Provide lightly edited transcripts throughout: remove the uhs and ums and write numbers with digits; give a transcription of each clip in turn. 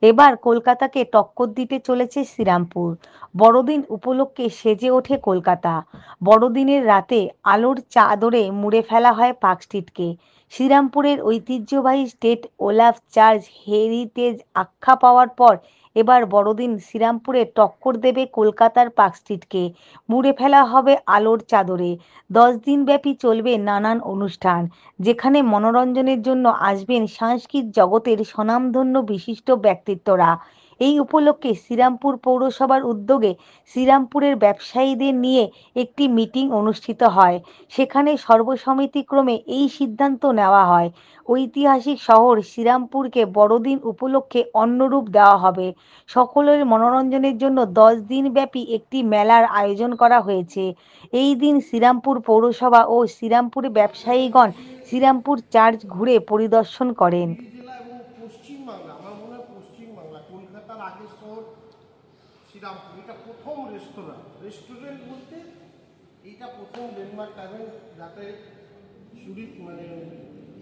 এবার কলকাতাকে টক্কর দিতে চলেছে শ্রীরামপুর। বড়দিন উপলক্ষে সেজে ওঠে কলকাতা। বড়দিনের রাতে আলোর চাদরে মুড়ে ফেলা হয় পার্ক স্ট্রিটকে। শ্রীরামপুরের ঐতিহ্যবাহী স্টেট ওলাফ চার্চ হেরিটেজ আখ্যা পাওয়ার পর এবার বড়দিন শ্রীরামপুরে টক্কর দেবে কলকাতার পার্ক স্ট্রিটকে। মুড়ে ফেলা হবে আলোর চাদরে। 10 দিন ব্যাপী চলবে নানান অনুষ্ঠান, যেখানে মনোরঞ্জনের জন্য আসবেন সাংস্কৃতিক জগতের স্বনামধন্য বিশিষ্ট ব্যক্তিত্বরা। এই উপলক্ষে শ্রীরামপুর পৌরসভার উদ্যোগে শ্রীরামপুরের ব্যবসায়ীদের নিয়ে একটি মিটিং অনুষ্ঠিত হয়। সেখানে সর্বসম্মতিক্রমে এই সিদ্ধান্ত নেওয়া হয়, ঐতিহাসিক শহর শ্রীরামপুরকে বড়দিন উপলক্ষে অন্য রূপ দেওয়া হবে। সকলের মনোরঞ্জনের জন্য 10 দিন ব্যাপী একটি মেলার আয়োজন করা হয়েছে। এই দিন শ্রীরামপুর পৌরসভা ও শ্রীরামপুরে ব্যবসায়ীগণ শ্রীরামপুর চার্চ ঘুরে পরিদর্শন করেন। হুগলি জেলা এবং পশ্চিমবাংলা, আমার মনে হয় পশ্চিমবাংলা, কলকাতার আগের শহর শ্রীরামপুর। এটা প্রথম রেস্টুরেন্ট বলতে এইটা প্রথম ল্যান্ডমার্ক টাইমের যাতে মানে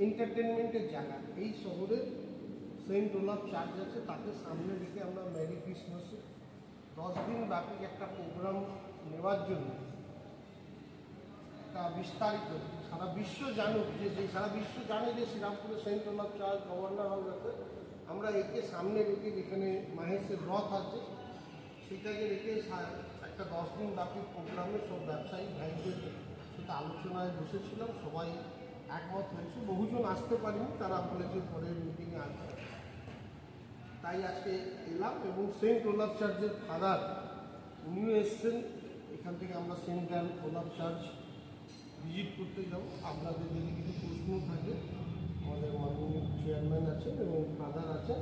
এন্টারটেনমেন্টের জায়গা। এই শহরে সেন্ট ওলাফ চার্চ আছে, তাকে সামনে রেখে আমরা মেরি ক্রিসমাসে 10 দিন ব্যাপী একটা প্রোগ্রাম নেওয়ার জন্য একটা বিস্তারিত সারা বিশ্ব জানুক, যে সারা বিশ্ব জানে যে শ্রীরামপুরে সেন্ট ওলাফ চার্চ গভর্নর হল আছে। আমরা একে সামনে রেখে, যেখানে মাহেশের রথ আছে সেটাকে রেখে একটা 10 দিন ব্যাপী প্রোগ্রামে সব ব্যবসায়ী ভাইদের সাথে আলোচনায় বসেছিলাম। সবাই একমত হয়েছে। বহুজন আসতে পারেনি, তারা বলেছে পরের মিটিংয়ে আসবে। তাই আজকে এলাম এবং সেন্ট ওলাফ চার্চের ফাদার উনিও এসছেন। এখান থেকে আমরা সেন্ট ওলাফ চার্চ ভিজিট করতে যাব। আপনাদের যদি কিছু প্রশ্ন থাকে, আমাদের মাননীয় চেয়ারম্যান আছেন এবং ফাদার আছেন।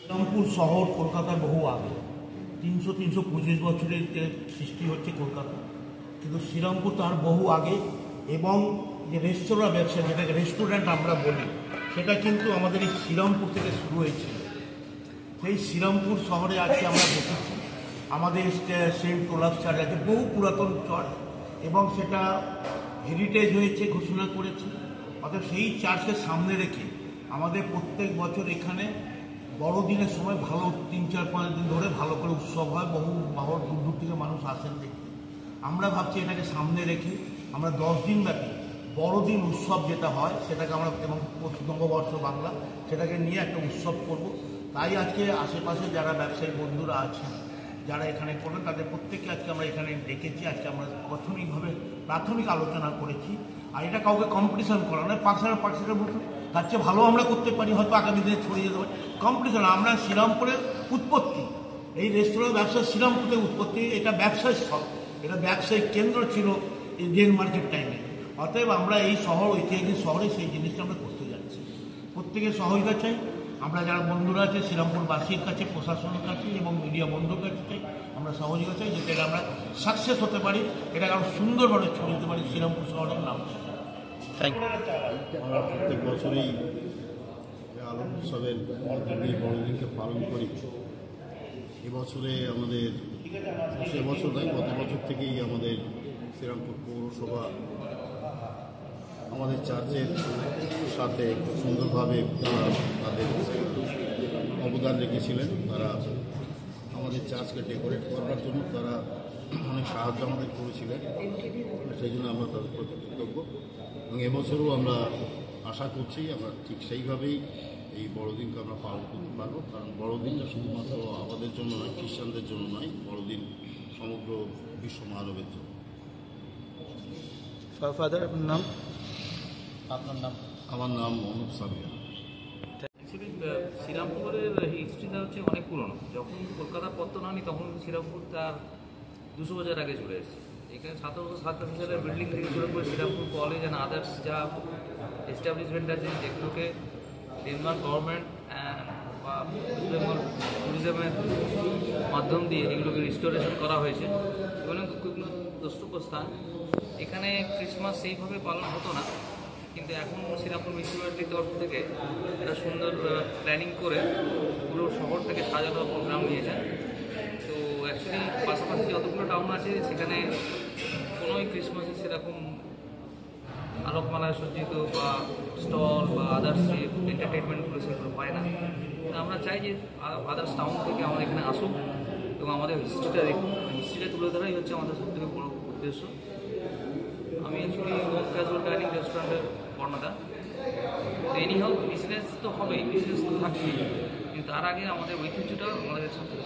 শ্রীরামপুর শহর কলকাতার বহু আগে, 325 বছরের সৃষ্টি হচ্ছে কলকাতা, কিন্তু শ্রীরামপুর তার বহু আগে। এবং যে রেস্তোরাঁ ব্যবসা, যেটাকে রেস্টুরেন্ট আমরা বলি, সেটা কিন্তু আমাদের এই শ্রীরামপুর থেকে শুরু হয়েছিল। সেই শ্রীরামপুর শহরে আজকে আমরা বসেছি। আমাদের সেন্ট ওলাফ চার্চ আছে, বহু পুরাতন চার্চ, এবং সেটা হেরিটেজ হয়েছে ঘোষণা করেছে। অর্থাৎ সেই চার্চকে সামনে রেখে আমাদের প্রত্যেক বছর এখানে বড়দিনের সময় ভালো 3-4-5 দিন ধরে ভালো করে উৎসব হয়। বহু দূর দূর থেকে মানুষ আসেন দেখতে। আমরা ভাবছি এটাকে সামনে রেখে আমরা 10 দিন ব্যাপী বড়দিন উৎসব যেটা হয় সেটাকে আমরা, এবং নববর্ষ বাংলা, সেটাকে নিয়ে একটা উৎসব করব। তাই আজকে আশেপাশে যারা ব্যবসায়ী বন্ধুরা আছেন, যারা এখানে করবেন, তাদের প্রত্যেককে আজকে আমরা এখানে ডেকেছি। আজকে আমরা প্রাথমিক আলোচনা করেছি। আর এটা কাউকে কম্পিটিশন করা নয়, পার্সেন্টের মতো তার চেয়ে ভালো আমরা করতে পারি, হয়তো আগামী দিনে ছড়িয়ে যেতে পারি। কম্পিটিশন, আমরা শ্রীরামপুরের উৎপত্তি, এই রেস্তোরাঁ ব্যবসা শ্রীরামপুরের উৎপত্তি। এটা ব্যবসায়ী স্থল, এটা ব্যবসায়িক কেন্দ্র ছিল এই ডেনমার্কের টাইমে। অতএব আমরা এই শহর, ঐতিহাসিক শহরে সেই জিনিসটা আমরা করতে যাচ্ছি। প্রত্যেকের সহযোগিতা চাই। আমরা যারা বন্ধুরা আছে শ্রীরামপুরবাসীর কাছে, প্রশাসনের কাছে এবং মিডিয়া বন্ধুর কাছে চাই, আমরা সহযোগিতা চাই, যাতে আমরা সাকসেস হতে পারি, এটাকে আরও সুন্দরভাবে ছড়িয়ে দিতে পারি শ্রীরামপুর শহরের নাম। আমরা প্রত্যেক বছরই আলোক উৎসবের মধ্যে দিয়ে বড়দিনকে পালন করি। এবছরে আমাদের, এবছর নয়, গত বছর থেকেই আমাদের শ্রীরামপুর পৌরসভা আমাদের চার্চের সাথে খুব সুন্দরভাবে তাদের অবদান রেখেছিলেন। তারা আমাদের চার্চকে ডেকোরেট করবার জন্য তারা অনেক সাহায্য আমাদের করেছিলেন, সেই জন্য আমরা তাদের প্রতি কৃতজ্ঞ। এবং এবছরও আমরা আশা করছি আমরা ঠিক সেইভাবেই এই বড়দিনকে আমরা পালন করতে পারবো। কারণ বড়দিনটা শুধুমাত্র আমাদের জন্য নয়, খ্রিস্টানদের জন্য নয়, বড়দিন সমগ্র বিশ্ব মানবের জন্য। ফাদার, আপনার নাম? আমার নাম অনুপ সামিয়া। অ্যাকচুয়ালি শ্রীরামপুরের হিস্ট্রিটা হচ্ছে অনেক পুরনো। যখন কলকাতার পত্তন হয়নি তখন শ্রীরামপুর তার 200 বছর আগে চলে এসেছে। এখানে 1787 সালের বিল্ডিং থেকে শুরু করে শ্রীরামপুর কলেজ অ্যান্ড আদার্স যা এস্টাবলিশমেন্ট আছে, যেগুলোকে ডেনমার্ক গভর্নমেন্ট বা ওয়েস্ট বেঙ্গল ট্যুরিজমের মাধ্যম দিয়ে এগুলোকে রিস্টোরেশন করা হয়েছে এবং এগুলো দ্রষ্টব্য স্থান। এখানে ক্রিসমাস সেইভাবে পালন হতো না, কিন্তু এখন শ্রীরামপুর মিউনিসিপ্যালিটির তরফ থেকে একটা সুন্দর প্ল্যানিং করে পুরো শহরটাকে সাজানো প্রোগ্রাম নিয়েছেন। তো অ্যাকচুয়ালি পাশাপাশি যতগুলো টাউন আছে সেখানে কোনোই ক্রিসমাসে সেরকম আলোকমালায় সজ্জিত বা স্টল বা আদার্স যে এন্টারটেনমেন্টগুলো সেগুলো পায় না। আমরা চাই যে আদার্স টাউন থেকে আমাদের এখানে আসুক এবং আমাদের হিস্ট্রিটা দেখুন। হিস্ট্রিটা তুলে ধরাই হচ্ছে আমাদের সবথেকে বড় উদ্দেশ্য। আমি অ্যাকচুয়ালি হোম ক্যাজুয়াল ডাইনিং রেস্টুরেন্টের কর্ণধার। তো এনিহাও বিজনেস তো হবেই, বিজনেস তো থাকবেই, কিন্তু তার আগে আমাদের ঐতিহ্যটা আমাদের সাথে